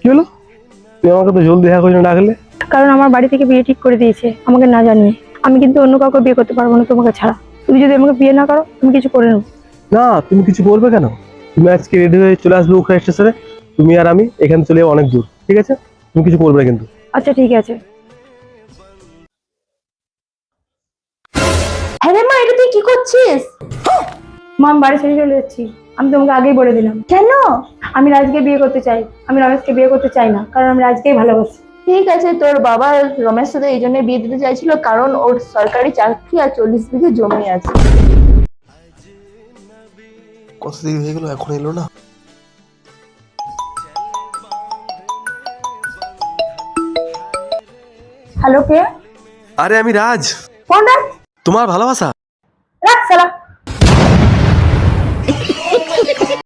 কি হলো? তুই আমাকে তো জলদি দেখা করে ডাকলে। কারণ আমার বাড়ি থেকে বিয়ে ঠিক করে দিয়েছে আমাকে না জানিয়ে। আমি কিন্তু অন্য কাউকে বিয়ে করতে পারবো না তোমাকে ছাড়া। তুমি যদি আমাকে বিয়ে না করো তুমি কিছু করে নেবো। না, তুমি কিছু করবে কেন? তুমি আজকে রেডি হয়ে চলে আসবে ওখানে স্টেশনে। তুমি আর আমি এখানে চলে যাবো অনেক দূর, ঠিক আছে? তুমি কিছু করবে না কিন্তু। আচ্ছা ঠিক আছে। হ্যাঁ রে মা, এটা তুই কি করছিস? মা আমি বাড়ি ছেড়ে চলে যাচ্ছি। আমি তোমাকে আগেই বলে দিলাম। কেন? আমি রাজকে বিয়ে করতে চাই। আমি রমেশকে বিয়ে করতে চাই না, কারণ আমি রাজকেই ভালোবাসি। ঠিক আছে, তোর বাবা রমেশ সাথে এই জন্য বিয়ে দিতে চাইছিল কারণ ওর সরকারি চাকরি আর 40 বিঘে জমি আছে। কত দেরি হয়ে গেল, এখন এলো না। হ্যালো, কে? আরে আমি রাজ, কোন রাজ? তোমার ভালোবাসা।